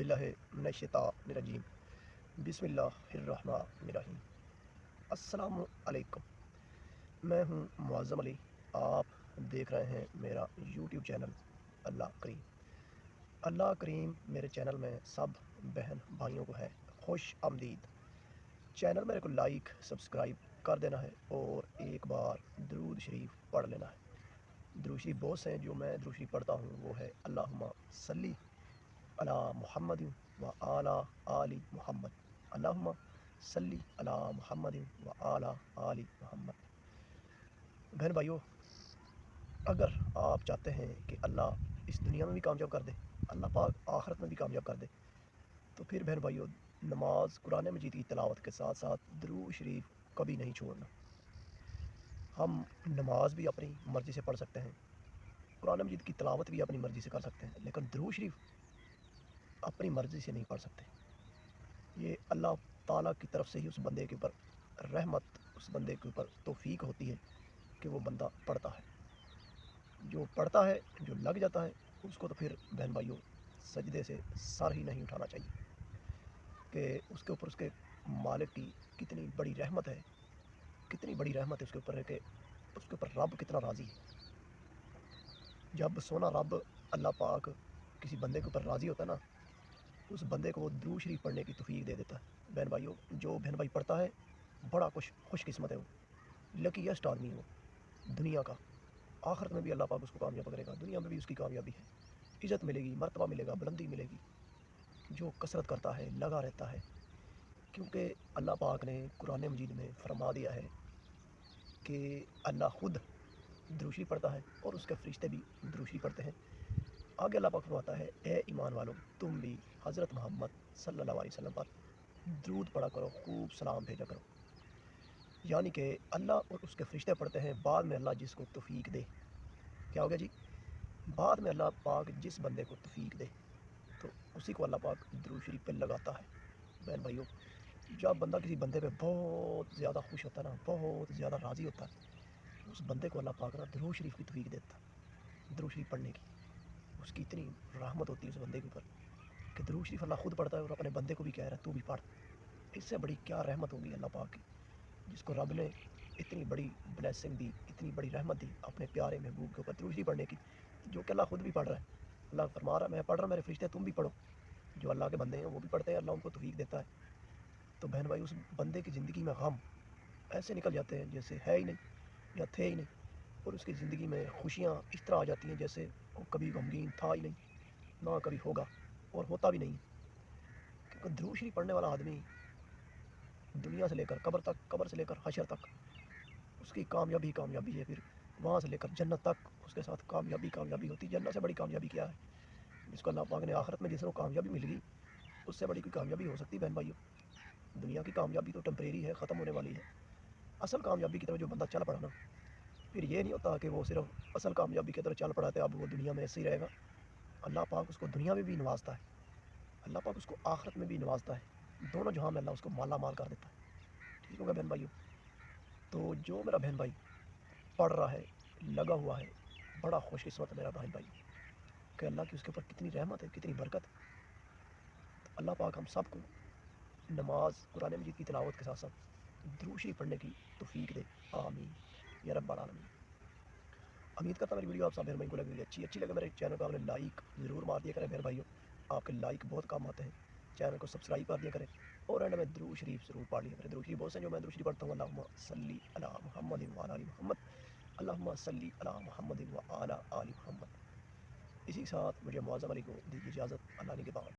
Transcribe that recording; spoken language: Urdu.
باللہ من الشیطان الرجیم بسم اللہ الرحمن الرحیم۔ السلام علیکم، میں ہوں معظم علی۔ آپ دیکھ رہے ہیں میرا یوٹیوب چینل اللہ کریم۔ اللہ کریم میرے چینل میں سب بہن بھائیوں کو ہے خوش آمدید۔ چینل میرے کو لائک سبسکرائب کر دینا ہے اور ایک بار درود شریف پڑھ لینا ہے۔ درود شریف بہت سے ہیں جو میں درود شریف پڑھتا ہوں، وہ ہے اللہم صلی علی محمد و آل آل محمد، اللہم صلی علی محمد و آل آل محمد۔ بہن بھائیو، اگر آپ چاہتے ہیں کہ اللہ اس دنیا میں بھی کامیاب کر دے، اللہ پاک آخرت میں بھی کامیاب کر دے، تو پھر بہن بھائیو نماز قرآن مجید کی تلاوت کے ساتھ ساتھ درود شریف کبھی نہیں چھوڑنا۔ ہم نماز بھی اپنی مرضی سے پڑھ سکتے ہیں، قرآن مجید کی تلاوت بھی اپنی مرضی سے کر سکتے ہیں، لیکن درود شریف اپنی مرضی سے نہیں پڑھ سکتے۔ یہ اللہ تعالیٰ کی طرف سے ہی اس بندے کے اوپر رحمت، اس بندے کے اوپر توفیق ہوتی ہے کہ وہ بندہ پڑھتا ہے۔ جو پڑھتا ہے، جو لگ جاتا ہے، اس کو تو پھر بہن بھائیوں سجدے سے سر ہی نہیں اٹھانا چاہیے کہ اس کے اوپر اس کے مالک کی کتنی بڑی رحمت ہے، کتنی بڑی رحمت ہے اس کے اوپر ہے کہ اس کے اوپر رب کتنا راضی ہے۔ جب سونا رب اللہ پاک کسی بندے کے اوپر راضی ہوتا ہے نا، اس بندے کو وہ درود شریف پڑھنے کی توفیق دے دیتا ہے۔ بہن بھائیوں، جو بہن بھائی پڑھتا ہے بڑا خوش قسمت ہے، وہ لکیسٹ آدمی ہے، وہ دنیا کا۔ آخرت میں بھی اللہ پاک اس کو کامیاب کرے گا، دنیا میں بھی اس کی کامیابی ہے، عزت ملے گی، مرتبہ ملے گا، بلندی ملے گی۔ جو کثرت کرتا ہے، لگا رہتا ہے، کیونکہ اللہ پاک نے قرآن مجید میں فرما دیا ہے کہ اللہ خود درود شریف پڑھتا ہے اور اس کے فرشتے بھی درود شریف پڑھتے ہیں۔ آگے اللہ پاک فرماتا ہے، اے ایمان والو، تم بھی حضرت محمد صلی اللہ علیہ وسلم پر درود پڑھا کرو، خوب سلام بھیجا کرو۔ یعنی کہ اللہ اور اس کے فرشتے پڑھتے ہیں، بعد میں اللہ جس کو توفیق دے، کیا ہو گیا جی، بعد میں اللہ پاک جس بندے کو توفیق دے تو اسی کو اللہ پاک درود شریف پہ لگاتا ہے۔ بہن بھائیو، جب بندہ کسی بندے پہ بہت زیادہ خوش ہوتا ہے نا، بہت زیادہ راضی ہوتا ہے، اس بندے کو اللہ پاک نا درود شریف کی توفیق دیتا ہے، درود شریف پڑھنے کی۔ اس کی اتنی رحمت ہوتی ہے اس بندے کے اوپر کہ درود شریف اللہ خود پڑھتا ہے اور اپنے بندے کو بھی کہہ رہا ہے تو بھی پڑھ۔ اس سے بڑی کیا رحمت ہوگی اللہ پاک کی، جس کو رب نے اتنی بڑی بلیسنگ دی، اتنی بڑی رحمت دی اپنے پیارے محبوب کے اوپر درود شریف پڑھنے کی، جو کہ اللہ خود بھی پڑھ رہا ہے۔ اللہ فرما رہا ہے، میں پڑھ رہا ہوں، میرے فرشتے تم بھی پڑھو۔ جو اللہ کے بندے ہیں وہ بھی پڑھتے ہیں، اللہ ان کو توفیق دیتا ہے۔ تو بہن بھائی، اس بندے کی زندگی میں غم ایسے نکل جاتے ہیں جیسے ہے ہی نہیں یا تھے ہی نہیں، اور اس کی زندگی میں خوشیاں اس طرح آ جاتی ہیں جیسے وہ کبھی غمگین تھا ہی نہیں، نہ کبھی ہوگا اور ہوتا بھی نہیں۔ کیونکہ درود شریف پڑھنے والا آدمی دنیا سے لے کر قبر تک، قبر سے لے کر حشر تک اس کی کامیابی کامیابی ہے، پھر وہاں سے لے کر جنت تک اس کے ساتھ کامیابی کامیابی ہوتی ہے۔ جنت سے بڑی کامیابی کیا ہے؟ جس کو اللہ پاک نے آخرت میں جس کو کامیابی مل گئی، اس سے بڑی کوئی کامیابی ہو سکتی ہے بہن بھائیوں؟ دنیا کی کامیابی تو ٹیمپریری ہے، ختم ہونے والی ہے۔ اصل کامیابی کی طرف جو بندہ چل پڑا نا، پھر یہ نہیں ہوتا کہ وہ صرف اصل کامیابی کی طرف چل پڑا ہے اب وہ دنیا میں ایسے ہی رہے گا۔ اللہ پاک اس کو دنیا میں بھی نوازتا ہے، اللہ پاک اس کو آخرت میں بھی نوازتا ہے، دونوں جہاں میں اللہ اس کو مالا مال کر دیتا ہے۔ ٹھیک ہوگا بہن بھائیوں؟ تو جو میرا بہن بھائی پڑھ رہا ہے، لگا ہوا ہے، بڑا خوش قسمت ہے میرا بہن بھائی کہ اللہ کی اس کے اوپر کتنی رحمت ہے، کتنی برکت ہے۔ تو اللہ پاک ہم سب کو نماز قرآن مجید کی تلاوت کے ساتھ ساتھ درود شریف پڑھنے کی توفیق دے، آمین یا رب العالمین۔ امید کرتا ہوں میری ویڈیو آپ سب بہن بھائی کو لگے گی اچھی لگے میرے چینل کو آپ نے لائک ضرور مار دیا کریں بہن بھائیوں، آپ کے لائک بہت کام آتے ہیں۔ چینل کو سبسکرائب کر دیا کریں اور اینڈ میں درود شریف ضرور پڑھ لیا کریں۔ درود شریف بہت سے جو میں درود شریف پڑھتا ہوں، اللہم صلی علی محمد وعلی آل محمد، اللہم صلی علی محمد وعلی آل محمد۔ اسی کے ساتھ مجھے معظم علی کو دیجیے اجازت، اللہ نے کے بعد۔